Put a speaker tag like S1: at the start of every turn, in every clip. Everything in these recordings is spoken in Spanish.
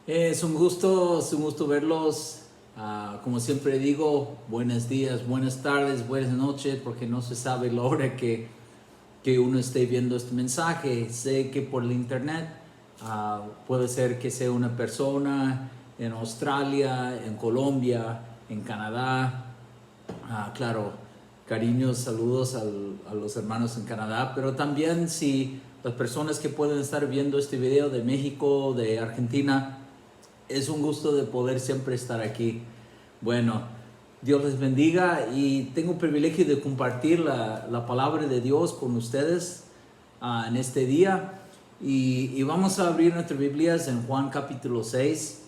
S1: Es un gusto verlos. Como siempre digo, buenos días, buenas tardes, buenas noches, porque no se sabe la hora que uno esté viendo este mensaje. Sé que por el internet puede ser que sea una persona en Australia, en Colombia, en Canadá. Claro, cariños, saludos a los hermanos en Canadá, pero también si las personas que pueden estar viendo este video de México, de Argentina, es un gusto de poder siempre estar aquí. Bueno, Dios les bendiga y tengo el privilegio de compartir la palabra de Dios con ustedes en este día. Y vamos a abrir nuestras Biblias en Juan capítulo 6.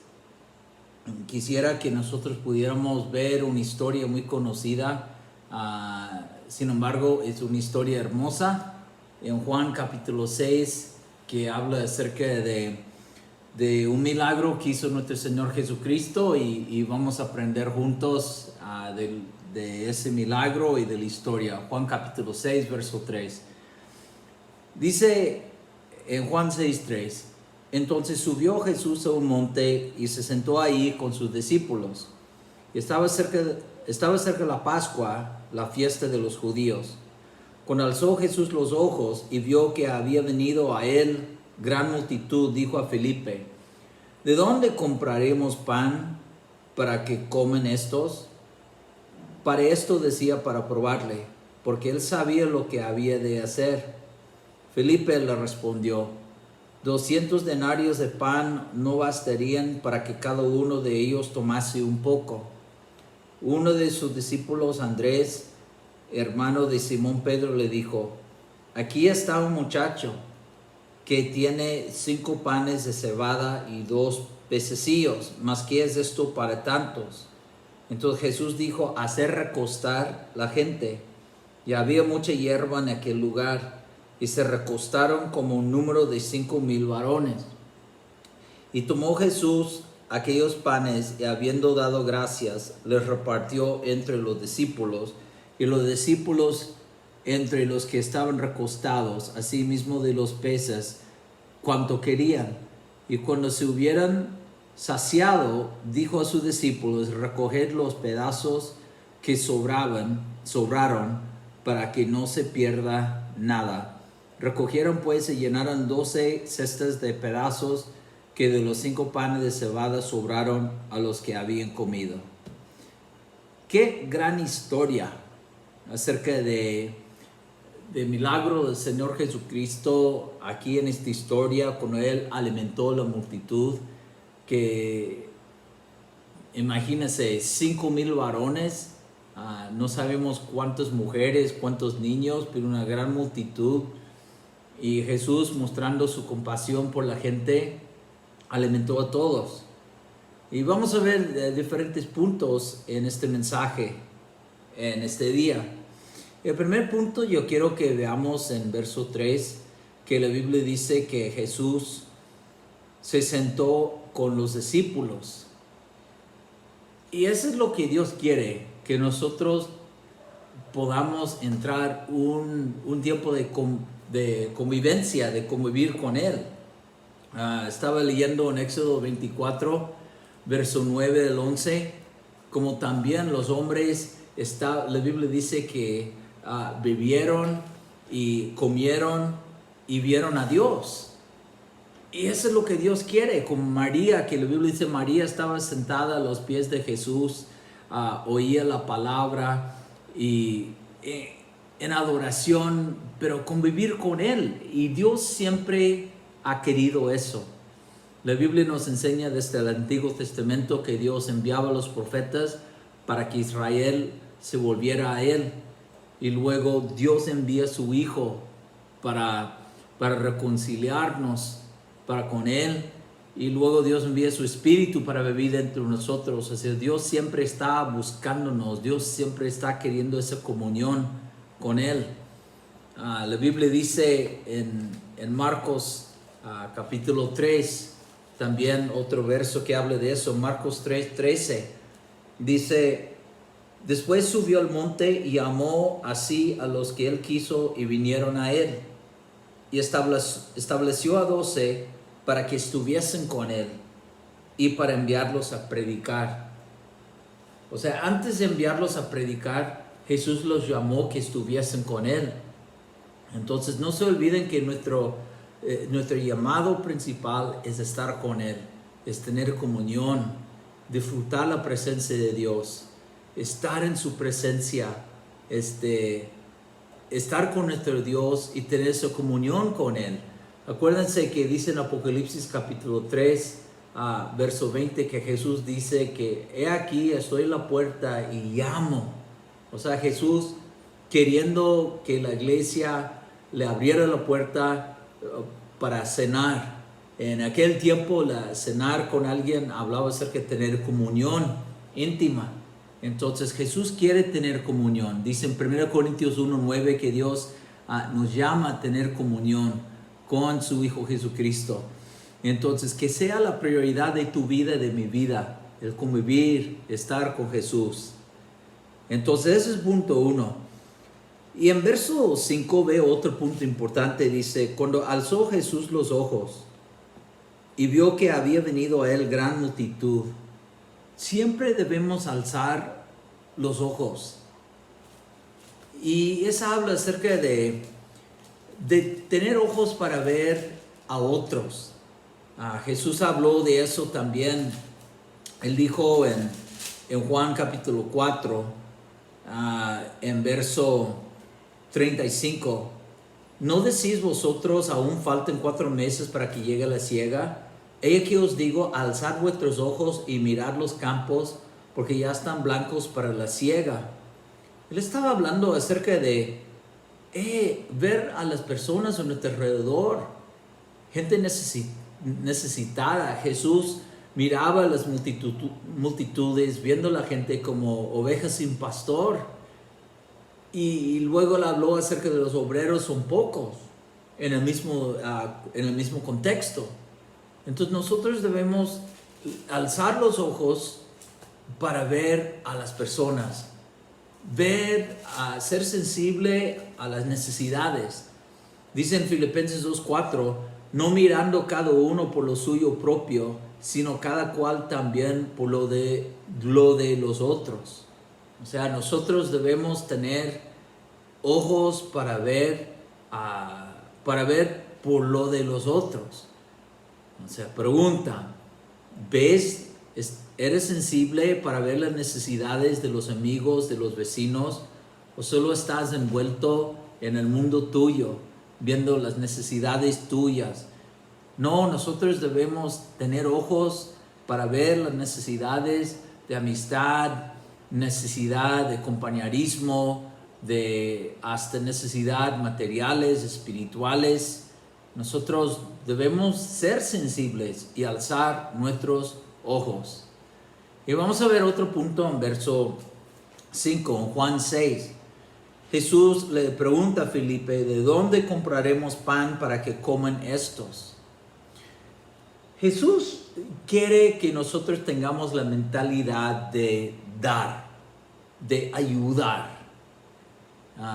S1: Quisiera que nosotros pudiéramos ver una historia muy conocida, sin embargo es una historia hermosa, en Juan capítulo 6, que habla acerca de un milagro que hizo nuestro Señor Jesucristo, y vamos a aprender juntos de ese milagro y de la historia. Juan capítulo 6, verso 3. Dice en Juan 6:3: entonces subió Jesús a un monte y se sentó ahí con sus discípulos. Y estaba cerca la Pascua, la fiesta de los judíos. Cuando alzó Jesús los ojos y vio que había venido a él gran multitud, dijo a Felipe: ¿de dónde compraremos pan para que comen estos? Para esto decía, para probarle, porque él sabía lo que había de hacer. Felipe le respondió: 200 denarios de pan no bastarían para que cada uno de ellos tomase un poco. Uno de sus discípulos, Andrés, hermano de Simón Pedro, le dijo: aquí está un muchacho que tiene 5 panes de cebada y 2 pececillos, mas ¿qué es esto para tantos? Entonces Jesús dijo: hacer recostar la gente. Y había mucha hierba en aquel lugar, y se recostaron como un número de 5,000 varones. Y tomó Jesús aquellos panes, y habiendo dado gracias, les repartió entre los discípulos, y los discípulos entre los que estaban recostados, asimismo de los peces, cuanto querían. Y cuando se hubieran saciado, dijo a sus discípulos: recoged los pedazos que sobraron, para que no se pierda nada. Recogieron pues y llenaron 12 cestas de pedazos que de los 5 panes de cebada sobraron a los que habían comido. Qué gran historia acerca de milagro del Señor Jesucristo aquí en esta historia, cuando Él alimentó la multitud, que imagínense, 5,000 varones, no sabemos cuántas mujeres, cuántos niños, pero una gran multitud. Y Jesús, mostrando su compasión por la gente, alimentó a todos. Y vamos a ver diferentes puntos en este mensaje, en este día. El primer punto yo quiero que veamos en verso 3, que la Biblia dice que Jesús se sentó con los discípulos. Y eso es lo que Dios quiere, que nosotros podamos entrar un tiempo de convivencia, de convivir con Él. Estaba leyendo en Éxodo 24, verso 9 al 11, como también los hombres, la Biblia dice que bebieron y comieron y vieron a Dios. Y eso es lo que Dios quiere, como María, que la Biblia dice María estaba sentada a los pies de Jesús, oía la palabra y en adoración, pero convivir con Él. Y Dios siempre ha querido eso. La Biblia nos enseña desde el Antiguo Testamento que Dios enviaba a los profetas para que Israel se volviera a Él. Y luego Dios envía a su Hijo para reconciliarnos con Él. Y luego Dios envía su Espíritu para vivir entre nosotros. O sea, Dios siempre está buscándonos. Dios siempre está queriendo esa comunión con Él. La Biblia dice en Marcos capítulo 3, también otro verso que habla de eso, Marcos 3:13, dice: después subió al monte y llamó así a los que él quiso y vinieron a él, y estableció a 12 para que estuviesen con él, y para enviarlos a predicar. O sea, antes de enviarlos a predicar, Jesús los llamó que estuviesen con Él. Entonces no se olviden que nuestro llamado principal es estar con Él, es tener comunión, disfrutar la presencia de Dios, estar en su presencia, estar con nuestro Dios y tener esa comunión con Él. Acuérdense que dice en Apocalipsis capítulo 3, verso 20, que Jesús dice que he aquí, estoy en la puerta y llamo. O sea, Jesús queriendo que la iglesia le abriera la puerta para cenar. En aquel tiempo, cenar con alguien hablaba acerca de tener comunión íntima. Entonces Jesús quiere tener comunión. Dice en 1 Corintios 1:9 que Dios nos llama a tener comunión con su Hijo Jesucristo. Entonces, que sea la prioridad de tu vida y de mi vida, el convivir, estar con Jesús. Entonces, ese es punto 1. Y en verso 5 veo otro punto importante. Dice, cuando alzó Jesús los ojos y vio que había venido a él gran multitud. Siempre debemos alzar los ojos. Y eso habla acerca de tener ojos para ver a otros. Jesús habló de eso también. Él dijo en Juan capítulo 4, en verso 35, ¿no decís vosotros aún faltan 4 meses para que llegue la siega? He aquí os digo, alzad vuestros ojos y mirad los campos, porque ya están blancos para la siega. Él estaba hablando acerca de ver a las personas a nuestro alrededor, gente necesitada. Jesús miraba a las multitudes, viendo a la gente como ovejas sin pastor. Y luego le habló acerca de los obreros, son pocos, en el mismo contexto. Entonces nosotros debemos alzar los ojos para ver a las personas, ser sensible a las necesidades. Dice en Filipenses 2:4, no mirando cada uno por lo suyo propio, sino cada cual también por lo de los otros. O sea, nosotros debemos tener ojos para ver por lo de los otros. O sea, pregunta, ¿eres sensible para ver las necesidades de los amigos, de los vecinos? ¿O solo estás envuelto en el mundo tuyo, viendo las necesidades tuyas? No, nosotros debemos tener ojos para ver las necesidades de amistad, necesidad de compañerismo, hasta necesidad materiales, espirituales. Nosotros debemos ser sensibles y alzar nuestros ojos. Y vamos a ver otro punto en verso 5, en Juan 6. Jesús le pregunta a Felipe, ¿de dónde compraremos pan para que coman estos? Jesús quiere que nosotros tengamos la mentalidad de dar, de ayudar.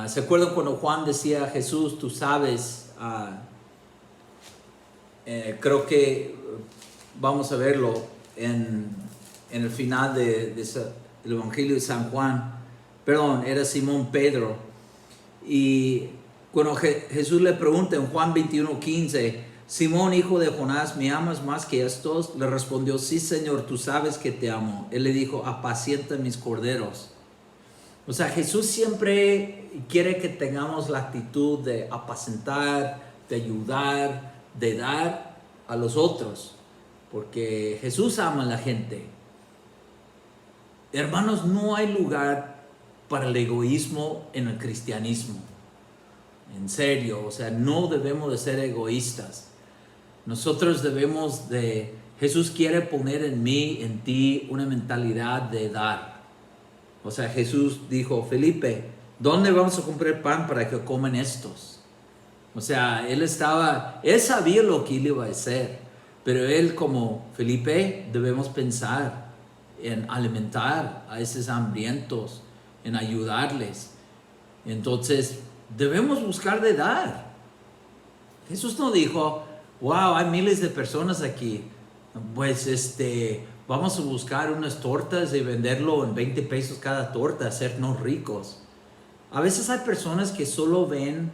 S1: ¿Se acuerdan cuando Juan decía a Jesús, tú sabes, creo que vamos a verlo en el final del Evangelio de San Juan, perdón, era Simón Pedro, y cuando Jesús le pregunta en Juan 21:15, Simón, hijo de Jonás, ¿me amas más que estos? Le respondió, sí, Señor, tú sabes que te amo. Él le dijo, apacienta mis corderos. O sea, Jesús siempre quiere que tengamos la actitud de apacentar, de ayudar, de dar a los otros, porque Jesús ama a la gente. Hermanos, no hay lugar para el egoísmo en el cristianismo. En serio, o sea, no debemos de ser egoístas. Nosotros Jesús quiere poner en mí, en ti, una mentalidad de dar. O sea, Jesús dijo, Felipe, ¿dónde vamos a comprar pan para que coman estos? O sea, él sabía lo que él iba a hacer, pero él como Felipe debemos pensar en alimentar a esos hambrientos, en ayudarles. Entonces, debemos buscar de dar. Jesús no dijo, wow, hay miles de personas aquí, pues vamos a buscar unas tortas y venderlo en 20 pesos cada torta, hacernos ricos. A veces hay personas que solo ven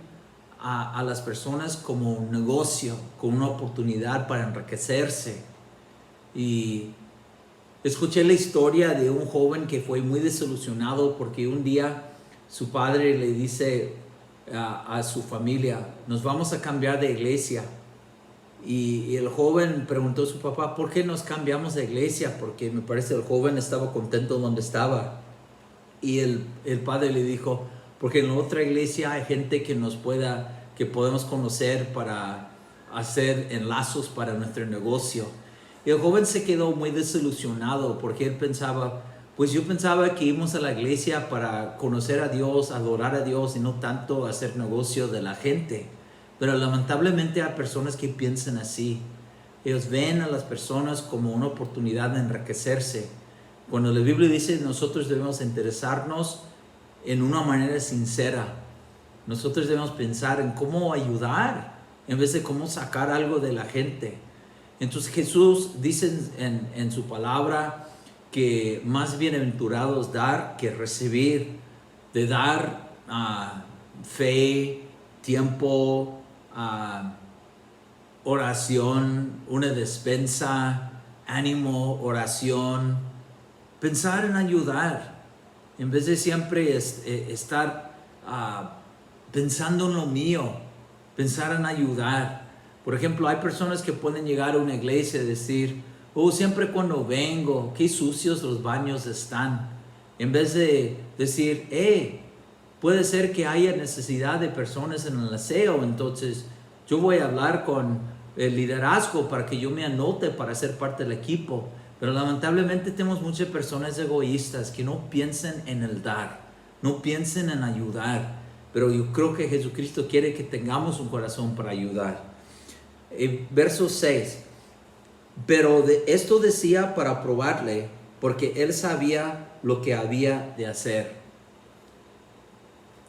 S1: a las personas como un negocio, como una oportunidad para enriquecerse. Y escuché la historia de un joven que fue muy desilusionado porque un día su padre le dice a su familia, nos vamos a cambiar de iglesia. Y el joven preguntó a su papá, ¿por qué nos cambiamos de iglesia? Porque me parece el joven estaba contento donde estaba. Y el padre le dijo, porque en la otra iglesia hay gente que podemos conocer para hacer enlazos para nuestro negocio. Y el joven se quedó muy desilusionado porque él pensaba, pues yo pensaba que íbamos a la iglesia para conocer a Dios, adorar a Dios y no tanto hacer negocio de la gente. Pero lamentablemente hay personas que piensan así. Ellos ven a las personas como una oportunidad de enriquecerse. Cuando la Biblia dice nosotros debemos interesarnos en una manera sincera. Nosotros debemos pensar en cómo ayudar en vez de cómo sacar algo de la gente. Entonces Jesús dice en su palabra que más bienaventurado es dar que recibir. De dar fe, tiempo, oración, una despensa, ánimo, oración. Pensar en ayudar. En vez de siempre estar pensando en lo mío, pensar en ayudar. Por ejemplo, hay personas que pueden llegar a una iglesia y decir, oh, siempre cuando vengo, qué sucios los baños están. En vez de decir, puede ser que haya necesidad de personas en el aseo, entonces yo voy a hablar con el liderazgo para que yo me anote para ser parte del equipo. Pero lamentablemente tenemos muchas personas egoístas que no piensan en el dar, no piensan en ayudar. Pero yo creo que Jesucristo quiere que tengamos un corazón para ayudar. Verso 6. Pero esto decía para probarle, porque él sabía lo que había de hacer.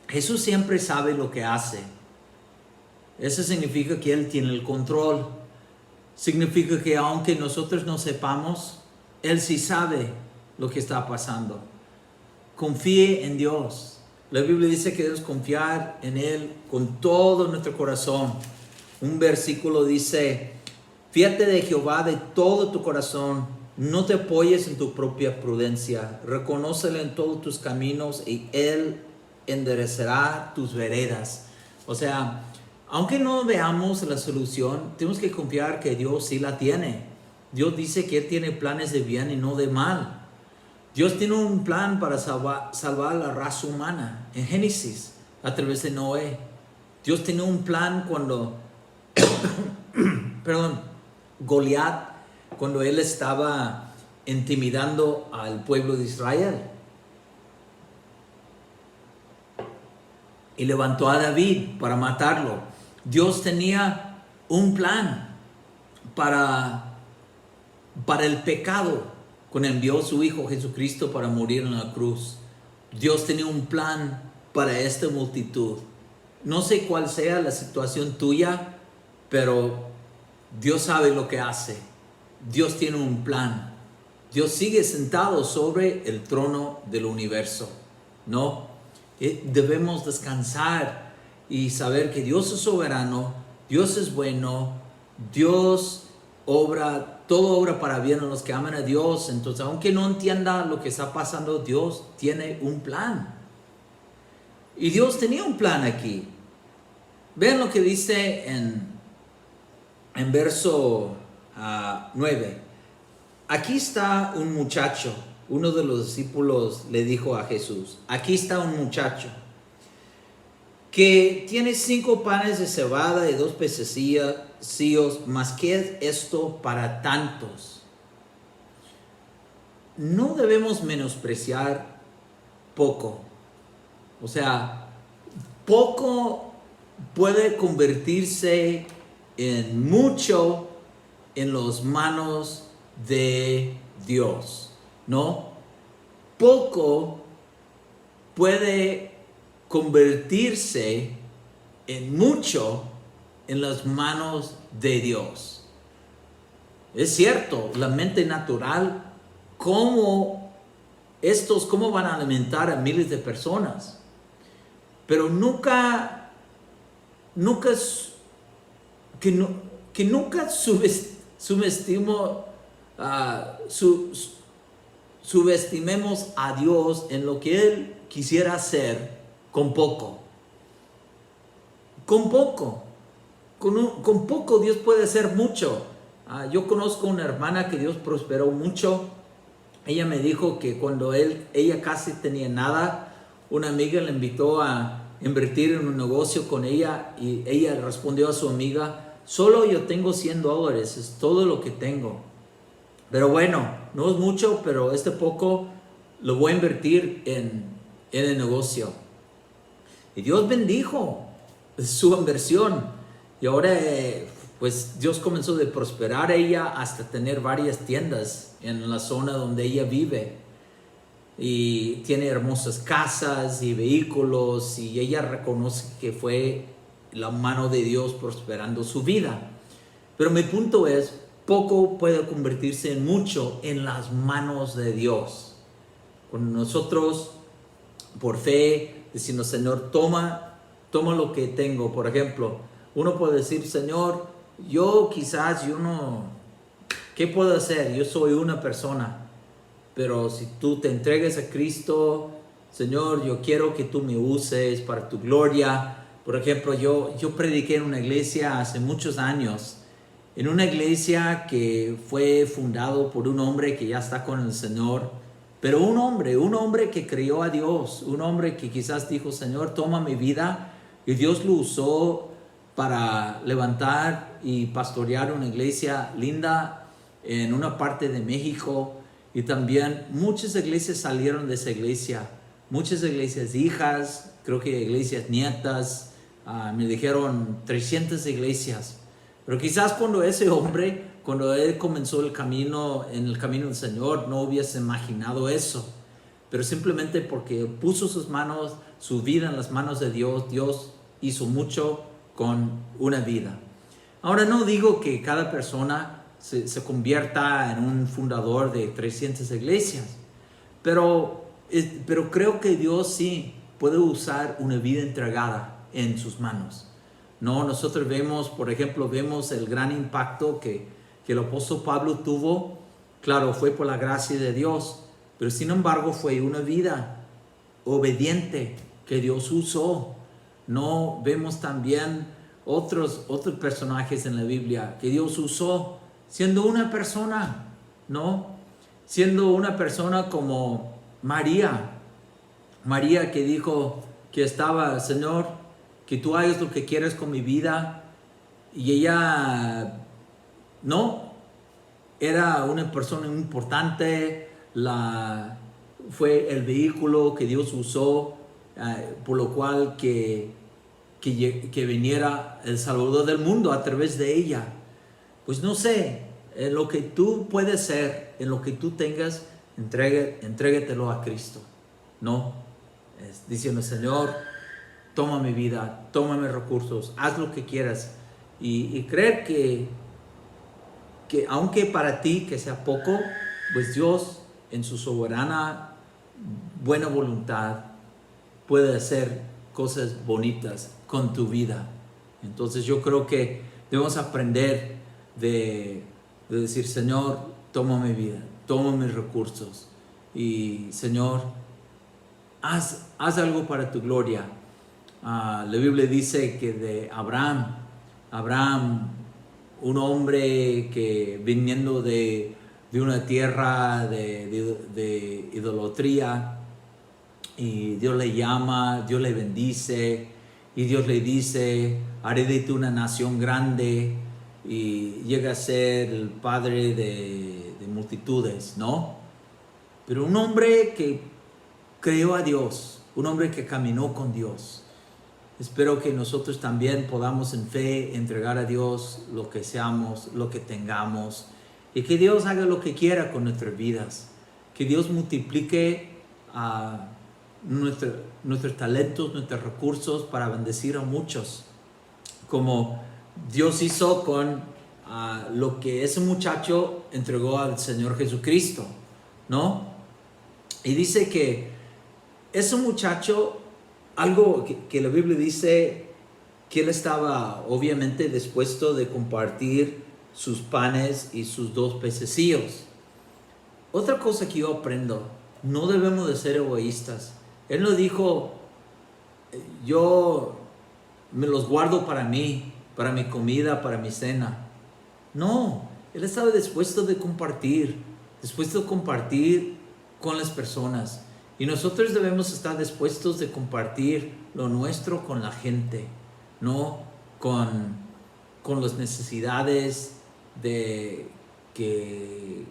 S1: Jesús siempre sabe lo que hace. Eso significa que Él tiene el control. Significa que aunque nosotros no sepamos, Él sí sabe lo que está pasando. Confíe en Dios. La Biblia dice que debemos confiar en Él con todo nuestro corazón. Un versículo dice, fíate de Jehová de todo tu corazón, no te apoyes en tu propia prudencia, reconócelo en todos tus caminos y Él enderezará tus veredas. O sea, aunque no veamos la solución, tenemos que confiar que Dios sí la tiene. Dios dice que Él tiene planes de bien y no de mal. Dios tiene un plan para salvar la raza humana en Génesis a través de Noé. Dios tiene un plan cuando Goliat, cuando él estaba intimidando al pueblo de Israel. Y levantó a David para matarlo. Dios tenía un plan para el pecado cuando envió a su Hijo Jesucristo para morir en la cruz. Dios tenía un plan para esta multitud. No sé cuál sea la situación tuya, pero Dios sabe lo que hace. Dios tiene un plan. Dios sigue sentado sobre el trono del universo, ¿no? Debemos descansar y saber que Dios es soberano, Dios es bueno, Dios todo obra para bien a los que aman a Dios. Entonces, aunque no entienda lo que está pasando, Dios tiene un plan. Y Dios tenía un plan aquí. Vean lo que dice en verso 9. Aquí está un muchacho. Uno de los discípulos le dijo a Jesús, aquí está un muchacho que tiene 5 panes de cebada y 2 pececillos, mas ¿qué es esto para tantos? No debemos menospreciar poco. O sea, poco puede convertirse en mucho en las manos de Dios, ¿no? Poco puede convertirse en mucho en las manos de Dios. Es cierto, la mente natural, ¿cómo van a alimentar a miles de personas? Pero nunca subestimemos a Dios en lo que Él quisiera hacer con poco. Con poco. Con poco Dios puede hacer mucho. Yo conozco una hermana que Dios prosperó mucho. Ella me dijo que cuando ella casi tenía nada, una amiga le invitó a invertir en un negocio con ella y ella respondió a su amiga: solo yo tengo $100, es todo lo que tengo. Pero bueno, no es mucho, pero este poco lo voy a invertir en el negocio. Y Dios bendijo su inversión. Y ahora pues Dios comenzó a prosperar a ella hasta tener varias tiendas en la zona donde ella vive. Y tiene hermosas casas y vehículos, y ella reconoce que fue la mano de Dios prosperando su vida. Pero mi punto es, poco puede convertirse en mucho en las manos de Dios. Cuando nosotros, por fe, decimos: Señor, toma lo que tengo. Por ejemplo, uno puede decir: Señor, yo no, ¿qué puedo hacer? Yo soy una persona. Pero si tú te entregas a Cristo, Señor, yo quiero que tú me uses para tu gloria. Por ejemplo, yo prediqué en una iglesia hace muchos años, en una iglesia que fue fundado por un hombre que ya está con el Señor, pero un hombre que creyó a Dios, un hombre que quizás dijo: Señor, toma mi vida, y Dios lo usó para levantar y pastorear una iglesia linda en una parte de México. Y también muchas iglesias salieron de esa iglesia, muchas iglesias hijas, creo que iglesias nietas, me dijeron 300 iglesias. Pero quizás cuando él comenzó en el camino del Señor, no hubiese imaginado eso. Pero simplemente porque puso su vida en las manos de Dios, Dios hizo mucho con una vida. Ahora, no digo que cada persona se convierta en un fundador de 300 iglesias, pero creo que Dios sí puede usar una vida entregada en sus manos. No, nosotros vemos el gran impacto que el apóstol Pablo tuvo. Claro, fue por la gracia de Dios, pero sin embargo fue una vida obediente que Dios usó. No, vemos también otros personajes en la Biblia que Dios usó siendo una persona, ¿no? Siendo una persona como María que dijo que estaba: Señor, que tú hagas lo que quieras con mi vida. Y ella no era una persona importante, fue el vehículo que Dios usó, por lo cual que viniera el Salvador del mundo a través de ella. Pues no sé, en lo que tú puedes ser, en lo que tú tengas, entrégatelo a Cristo, ¿no? Diciendo: Señor, toma mi vida, toma mis recursos, haz lo que quieras. Y creer que aunque para ti que sea poco, pues Dios en su soberana buena voluntad puede hacer cosas bonitas con tu vida. Entonces yo creo que debemos aprender de decir: Señor, toma mi vida, toma mis recursos, y Señor, haz algo para tu gloria. La Biblia dice que de Abraham, un hombre que viniendo de una tierra de idolatría, y Dios le llama, Dios le bendice, y Dios le dice: haré de ti una nación grande, y llega a ser el padre de multitudes, ¿no? Pero un hombre que creyó a Dios, un hombre que caminó con Dios. Espero que nosotros también podamos en fe entregar a Dios lo que seamos, lo que tengamos, y que Dios haga lo que quiera con nuestras vidas. Que Dios multiplique nuestros talentos, nuestros recursos para bendecir a muchos, como Dios hizo con lo que ese muchacho entregó al Señor Jesucristo, ¿no? Y dice que ese muchacho, algo que la Biblia dice, que él estaba obviamente dispuesto de compartir sus panes y sus 2 pececillos. Otra cosa que yo aprendo, no debemos de ser egoístas. Él no dijo, yo me los guardo para mí, para mi comida, para mi cena. No, él estaba dispuesto de compartir con las personas. Y nosotros debemos estar dispuestos de compartir lo nuestro con la gente, no con las necesidades que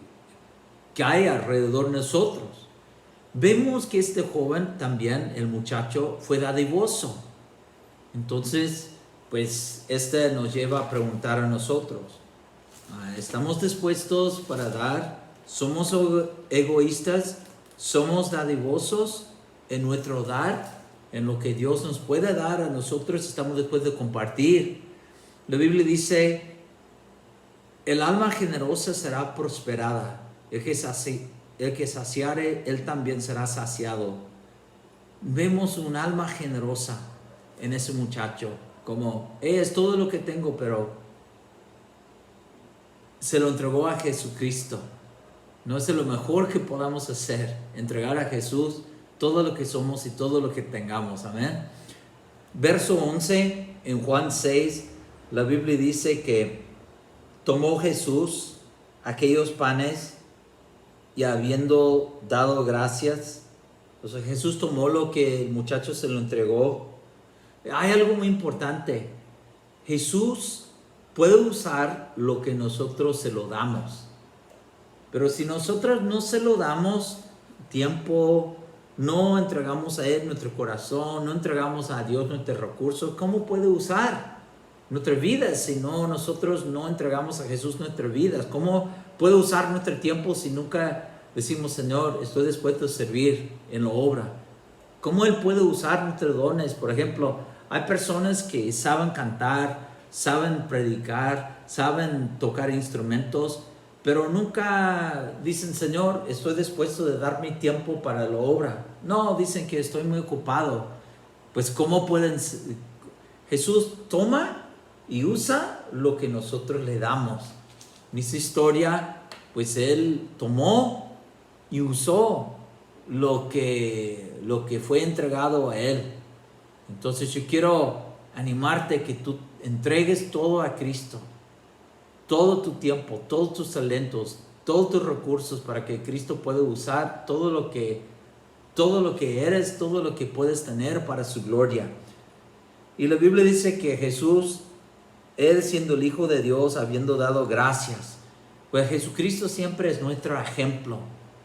S1: hay alrededor de nosotros. Vemos que este joven también, el muchacho, fue dadivoso. Entonces, pues, nos lleva a preguntar a nosotros, ¿estamos dispuestos para dar? ¿Somos egoístas? ¿Somos dadivosos en nuestro dar? En lo que Dios nos puede dar a nosotros, estamos dispuestos de compartir. La Biblia dice, el alma generosa será prosperada. El que saciare, él también será saciado. Vemos un alma generosa en ese muchacho, como, es todo lo que tengo, pero se lo entregó a Jesucristo. No es lo mejor que podamos hacer, entregar a Jesús todo lo que somos y todo lo que tengamos, amén. Verso 11, en Juan 6, la Biblia dice que tomó Jesús aquellos panes y habiendo dado gracias, o sea, Jesús tomó lo que el muchacho se lo entregó. Hay algo muy importante. Jesús puede usar lo que nosotros se lo damos. Pero si nosotros no se lo damos tiempo, no entregamos a Él nuestro corazón, no entregamos a Dios nuestros recursos, ¿cómo puede usar nuestras vidas si nosotros no entregamos a Jesús nuestras vidas? ¿Cómo puede usar nuestro tiempo si nunca decimos, Señor, estoy dispuesto a servir en la obra? ¿Cómo Él puede usar nuestros dones? Por ejemplo, hay personas que saben cantar, saben predicar, saben tocar instrumentos, pero nunca dicen, Señor, estoy dispuesto de dar mi tiempo para la obra. No, dicen que estoy muy ocupado. Pues ¿cómo pueden? Jesús toma y usa lo que nosotros le damos. En esta historia, pues Él tomó y usó lo que fue entregado a Él. Entonces yo quiero animarte que tú entregues todo a Cristo. Todo tu tiempo, todos tus talentos, todos tus recursos para que Cristo pueda usar todo lo que eres, todo lo que puedes tener para su gloria. Y la Biblia dice que Jesús, Él siendo el Hijo de Dios, habiendo dado gracias, pues Jesucristo siempre es nuestro ejemplo.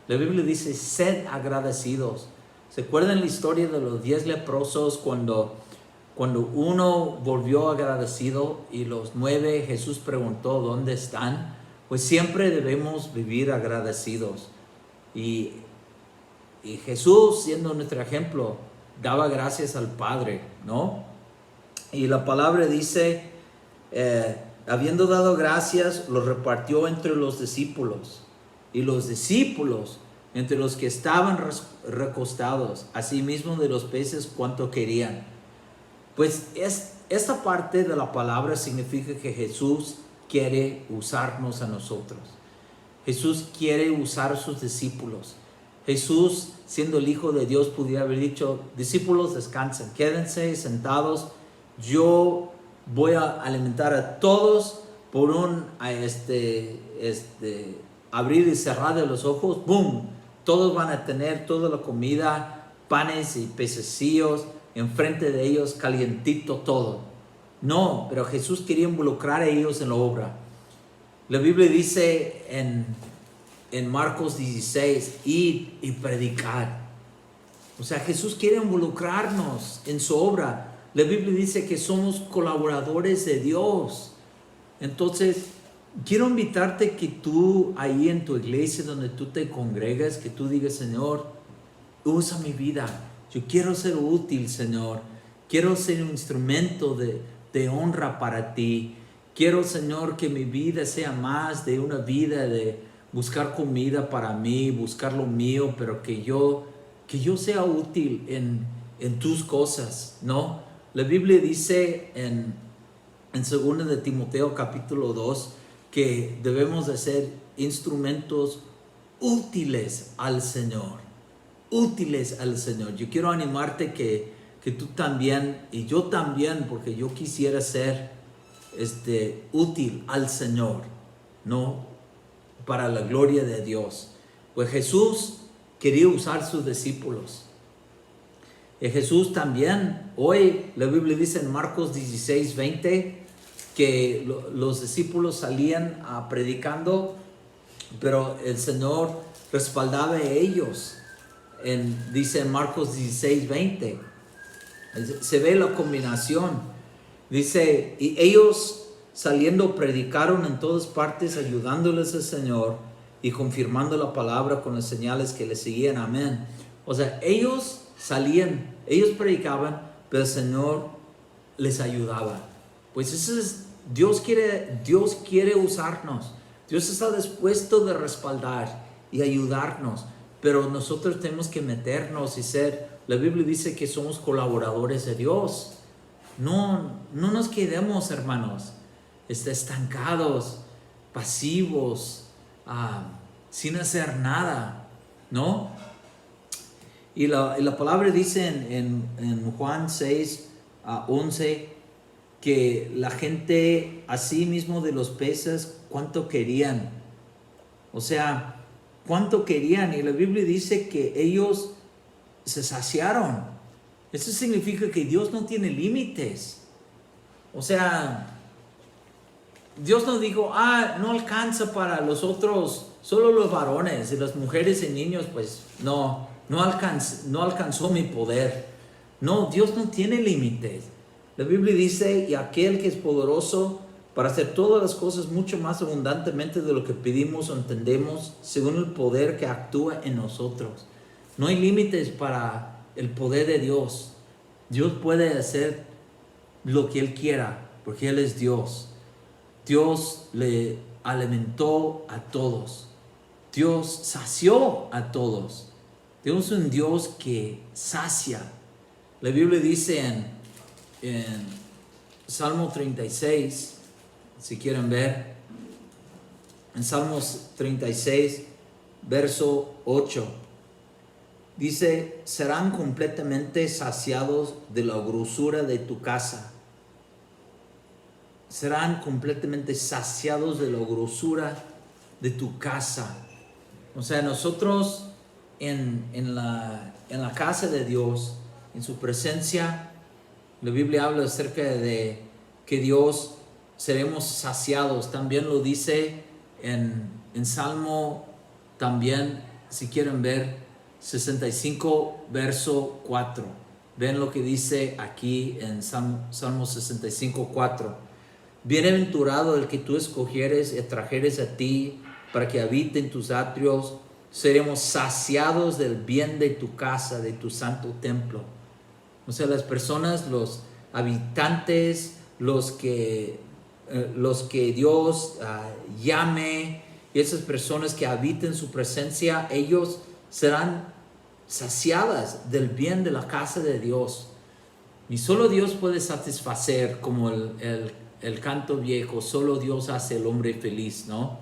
S1: La Biblia dice, sed agradecidos. ¿Se acuerdan la historia de los 10 leprosos cuando uno volvió agradecido y los 9 Jesús preguntó dónde están? Pues siempre debemos vivir agradecidos. Y Jesús, siendo nuestro ejemplo, daba gracias al Padre, ¿no? Y la palabra dice, habiendo dado gracias, lo repartió entre los discípulos. Y los discípulos, entre los que estaban recostados, asimismo de los peces cuanto querían. Pues esta parte de la palabra significa que Jesús quiere usarnos a nosotros. Jesús quiere usar a sus discípulos. Jesús, siendo el Hijo de Dios, pudiera haber dicho, discípulos, descansen, quédense sentados. Yo voy a alimentar a todos por un abrir y cerrar de los ojos. ¡Boom! Todos van a tener toda la comida, panes y pececillos enfrente de ellos, calientito todo. No, pero Jesús quería involucrar a ellos en la obra. La Biblia dice en Marcos 16, id y predicar. O sea, Jesús quiere involucrarnos en su obra. La Biblia dice que somos colaboradores de Dios. Entonces, quiero invitarte que tú ahí en tu iglesia donde tú te congregas, que tú digas, Señor, usa mi vida. Yo quiero ser útil, Señor. Quiero ser un instrumento de honra para ti. Quiero, Señor, que mi vida sea más de una vida de buscar comida para mí, buscar lo mío, pero que yo sea útil en tus cosas, ¿no? La Biblia dice en 2 de Timoteo capítulo 2 que debemos de ser instrumentos útiles al Señor, útiles al Señor. Yo quiero animarte que tú también, y yo también, porque yo quisiera ser útil al Señor, ¿no? Para la gloria de Dios. Pues Jesús quería usar sus discípulos. Y Jesús también, hoy la Biblia dice en Marcos 16:20 que los discípulos salían predicando, pero el Señor respaldaba a ellos. Dice en Marcos 16:20, se ve la combinación. Dice, y ellos saliendo predicaron en todas partes, ayudándoles al Señor y confirmando la palabra con las señales que les seguían. Amén. O sea, ellos salían, ellos predicaban, pero el Señor les ayudaba. Pues eso es, Dios quiere usarnos. Dios está dispuesto de respaldar y ayudarnos, pero nosotros tenemos que meternos y ser, la Biblia dice que somos colaboradores de Dios. No nos quedemos, hermanos, estancados, pasivos, sin hacer nada, ¿no? Y la palabra dice en Juan 6:11 que la gente, así mismo de los peces, cuánto querían. O sea, cuánto querían. Y la Biblia dice que ellos se saciaron. Eso significa que Dios no tiene límites. O sea, Dios no dijo, no alcanza para los otros, solo los varones, y las mujeres y niños, pues no alcanzó mi poder. No, Dios no tiene límites. La Biblia dice, y aquel que es poderoso para hacer todas las cosas mucho más abundantemente de lo que pedimos o entendemos, según el poder que actúa en nosotros. No hay límites para el poder de Dios. Dios puede hacer lo que Él quiera, porque Él es Dios. Dios le alimentó a todos. Dios sació a todos. Dios es un Dios que sacia. La Biblia dice en Salmo 36, si quieren ver, en Salmos 36, verso 8, dice, serán completamente saciados de la grosura de tu casa. Serán completamente saciados de la grosura de tu casa. O sea, nosotros en la casa de Dios, en su presencia, la Biblia habla acerca de que Dios seremos saciados. También lo dice en Salmo, también, si quieren ver, 65, verso 4. Ven lo que dice aquí en Salmo 65, 4. Bienaventurado el que tú escogieres y trajeres a ti para que habite en tus atrios. Seremos saciados del bien de tu casa, de tu santo templo. O sea, las personas, los habitantes, los que Dios llame, y esas personas que habiten su presencia, ellos serán saciadas del bien de la casa de Dios. Y solo Dios puede satisfacer, como el canto viejo, solo Dios hace el hombre feliz, ¿no?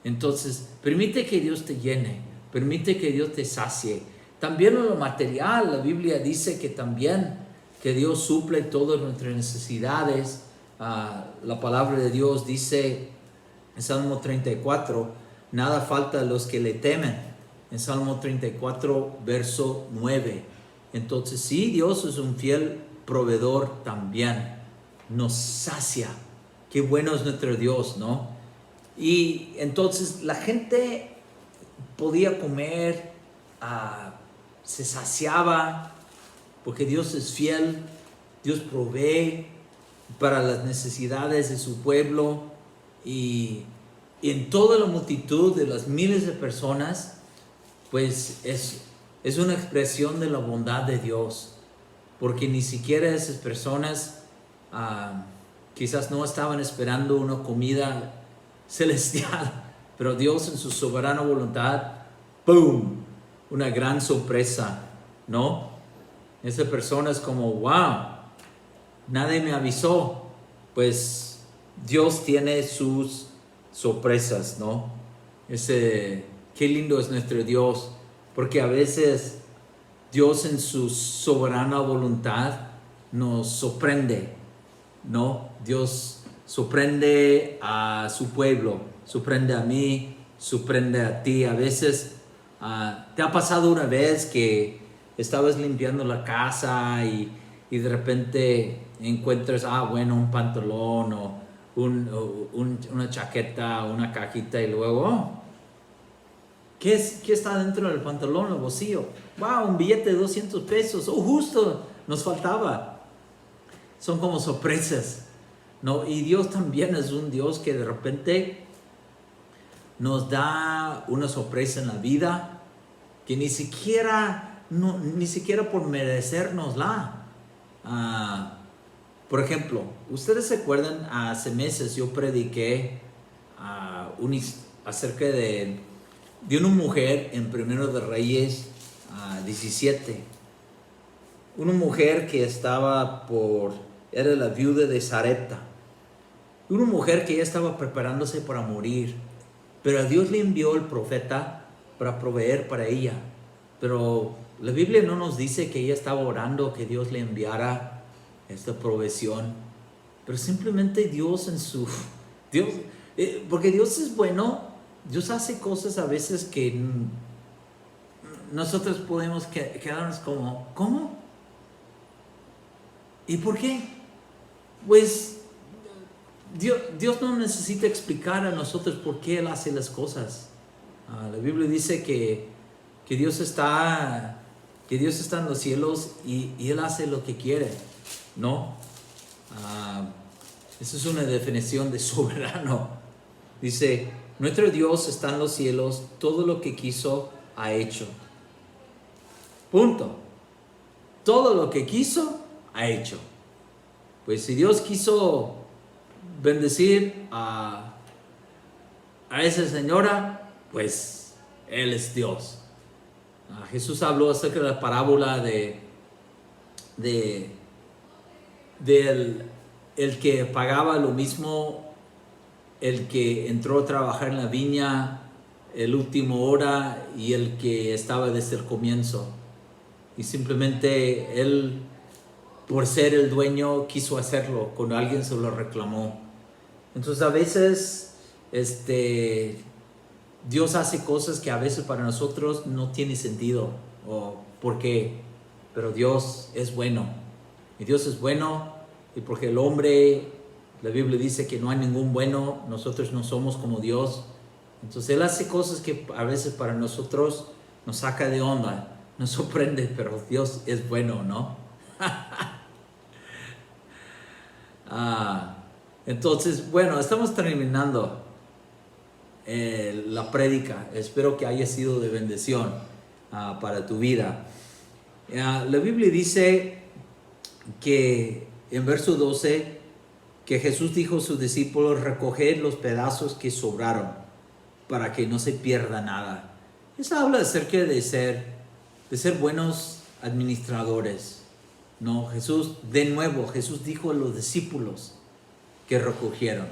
S1: Entonces, permite que Dios te llene, permite que Dios te sacie. También en lo material, la Biblia dice que también que Dios suple todas nuestras necesidades. La palabra de Dios dice en Salmo 34, nada falta a los que le temen. En Salmo 34, verso 9. Entonces, sí, Dios es un fiel proveedor también. Nos sacia. Qué bueno es nuestro Dios, ¿no? Y entonces la gente podía comer, se saciaba, porque Dios es fiel, Dios provee para las necesidades de su pueblo, y en toda la multitud de las miles de personas, pues es una expresión de la bondad de Dios, porque ni siquiera esas personas quizás no estaban esperando una comida celestial, pero Dios en su soberana voluntad, ¡boom!, una gran sorpresa, ¿no? Esa persona es como, wow, nadie me avisó. Pues Dios tiene sus sorpresas, ¿no? Qué lindo es nuestro Dios, porque a veces Dios en su soberana voluntad nos sorprende, ¿no? Dios sorprende a su pueblo, sorprende a mí, sorprende a ti. A veces te ha pasado una vez que estabas limpiando la casa y de repente encuentras, un pantalón o una chaqueta, una cajita, y luego, ¿qué está dentro del pantalón, el bolsillo? ¡Wow! Un billete de 200 pesos. ¡Oh, justo! Nos faltaba. Son como sorpresas, ¿no? Y Dios también es un Dios que de repente nos da una sorpresa en la vida que ni siquiera por merecérnosla. Por ejemplo, ustedes se acuerdan, hace meses yo prediqué acerca de una mujer en Primero de Reyes 17. Una mujer que era la viuda de Sarepta. Una mujer que ya estaba preparándose para morir, pero a Dios le envió el profeta para proveer para ella. Pero la Biblia no nos dice que ella estaba orando que Dios le enviara esta provisión, pero simplemente Dios porque Dios es bueno. Dios hace cosas a veces que nosotros podemos quedarnos como, ¿cómo? ¿Y por qué? Pues Dios no necesita explicar a nosotros por qué Él hace las cosas. La Biblia dice que Dios está en los cielos y Él hace lo que quiere, ¿no? Esa es una definición de soberano. Dice, nuestro Dios está en los cielos, todo lo que quiso ha hecho. Punto. Todo lo que quiso ha hecho. Pues si Dios quiso bendecir a esa señora, pues Él es Dios. Jesús habló acerca de la parábola del el que pagaba lo mismo, el que entró a trabajar en la viña el último hora y el que estaba desde el comienzo. Y simplemente él, por ser el dueño, quiso hacerlo cuando alguien se lo reclamó. Entonces a veces Dios hace cosas que a veces para nosotros no tiene sentido. ¿Por qué? Pero Dios es bueno. Y Dios es bueno, y porque el hombre, la Biblia dice que no hay ningún bueno, nosotros no somos como Dios. Entonces Él hace cosas que a veces para nosotros nos saca de onda, nos sorprende, pero Dios es bueno, ¿no? Entonces, bueno, estamos terminando la prédica. Espero que haya sido de bendición para tu vida. La Biblia dice que en verso 12 que Jesús dijo a sus discípulos: recoged los pedazos que sobraron para que no se pierda nada. Eso habla acerca de ser buenos administradores, ¿no? Jesús dijo a los discípulos que recogieron.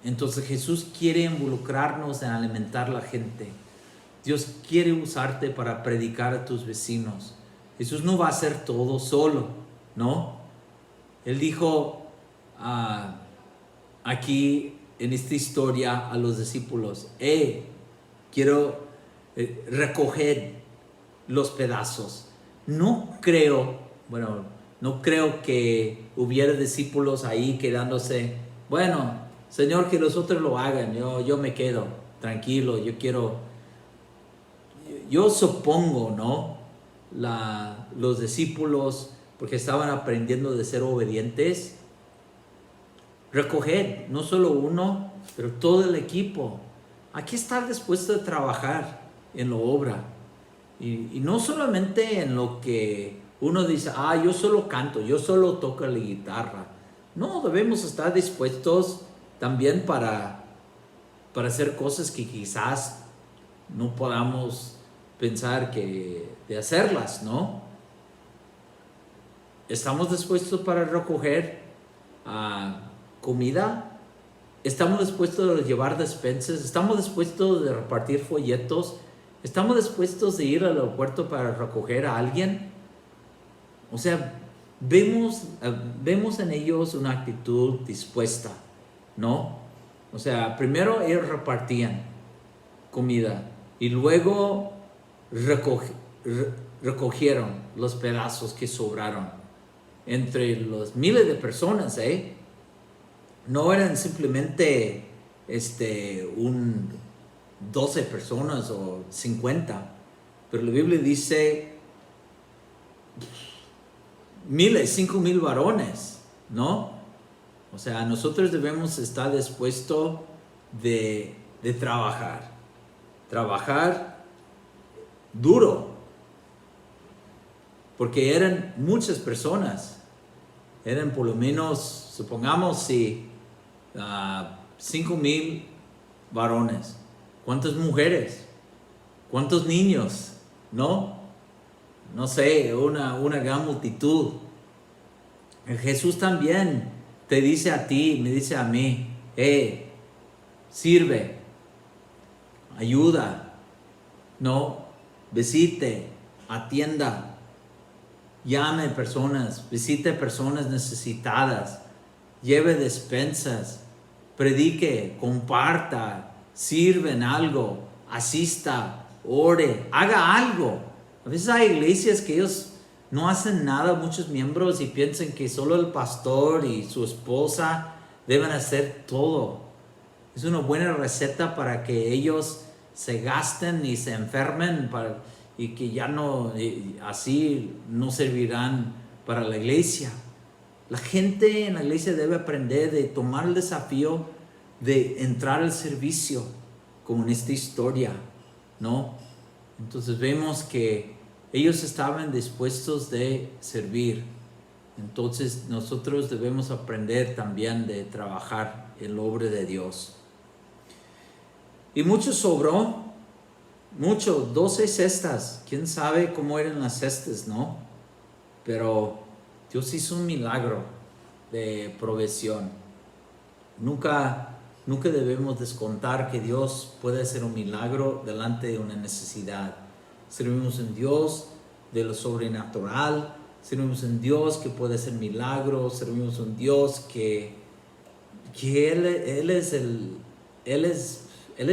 S1: Entonces Jesús quiere involucrarnos en alimentar a la gente. Dios quiere usarte para predicar a tus vecinos. Jesús no va a hacer todo solo, ¿no? Él dijo aquí en esta historia a los discípulos: quiero recoger los pedazos. No creo que hubiera discípulos ahí quedándose, bueno, Señor, que los otros lo hagan, yo me quedo tranquilo, yo supongo, ¿no? Los discípulos, porque estaban aprendiendo de ser obedientes, recoger, no solo uno, pero todo el equipo. Hay que estar dispuesto a trabajar en la obra. Y no solamente en lo que uno dice, yo solo canto, yo solo toco la guitarra. No, debemos estar dispuestos también para hacer cosas que quizás no podamos pensar de hacerlas, ¿no? ¿Estamos dispuestos para recoger comida? ¿Estamos dispuestos a llevar despensas? ¿Estamos dispuestos a repartir folletos? ¿Estamos dispuestos a ir al aeropuerto para recoger a alguien? O sea, vemos en ellos una actitud dispuesta, ¿no? O sea, primero ellos repartían comida y luego recogieron los pedazos que sobraron entre los miles de personas, ¿eh? No eran simplemente 12 personas o 50, pero la Biblia dice miles, 5,000 varones, ¿no? O sea, nosotros debemos estar dispuestos de trabajar duro, porque eran muchas personas, eran por lo menos, supongamos, si 5,000 varones. ¿Cuántas mujeres? ¿Cuántos niños? ¿No? No sé, una gran multitud. Jesús también te dice a ti, me dice a mí, sirve, ayuda, ¿no? Visite, atienda, llame personas, visite personas necesitadas, lleve despensas, predique, comparta, sirve en algo, asista, ore, haga algo. A veces hay iglesias que ellos no hacen nada, muchos miembros, y piensan que solo el pastor y su esposa deben hacer todo. Es una buena receta para que ellos se gasten y se enfermen y que ya no, así no servirán para la iglesia. La gente en la iglesia debe aprender de tomar el desafío de entrar al servicio, como en esta historia, ¿no? Entonces vemos que ellos estaban dispuestos de servir. Entonces nosotros debemos aprender también de trabajar en la obra de Dios. Y mucho sobró, 12 cestas. ¿Quién sabe cómo eran las cestas, no? Pero Dios hizo un milagro de provisión. Nunca debemos descontar que Dios puede hacer un milagro delante de una necesidad. Servimos en Dios de lo sobrenatural, servimos en Dios que puede hacer milagros, servimos en Dios que Él es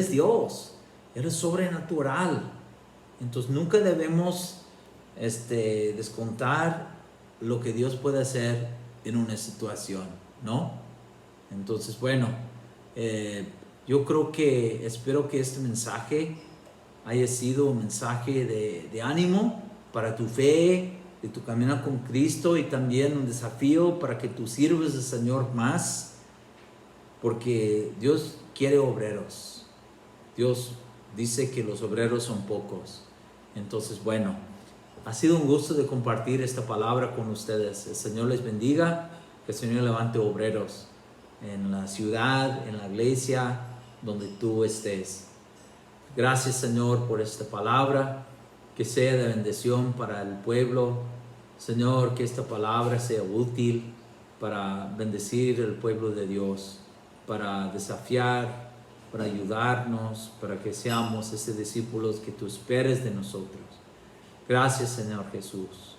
S1: Dios, Él es sobrenatural. Entonces nunca debemos descontar lo que Dios puede hacer en una situación, ¿no? Entonces, bueno, yo espero que este mensaje haya sido un mensaje de ánimo para tu fe, de tu camino con Cristo, y también un desafío para que tú sirvas al Señor más, porque Dios quiere obreros. Dios dice que los obreros son pocos. Entonces, bueno, ha sido un gusto de compartir esta palabra con ustedes. El Señor les bendiga, que el Señor levante obreros en la ciudad, en la iglesia, donde tú estés. Gracias, Señor, por esta palabra, que sea de bendición para el pueblo. Señor, que esta palabra sea útil para bendecir el pueblo de Dios, para desafiar, para ayudarnos, para que seamos esos discípulos que tú esperes de nosotros. Gracias, Señor Jesús.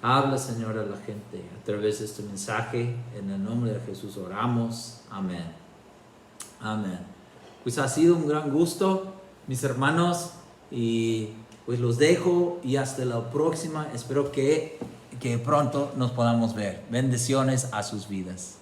S1: Habla, Señor, a la gente a través de este mensaje. En el nombre de Jesús oramos. Amén. Amén. Pues ha sido un gran gusto, mis hermanos, y pues los dejo y hasta la próxima. Espero que pronto nos podamos ver. Bendiciones a sus vidas.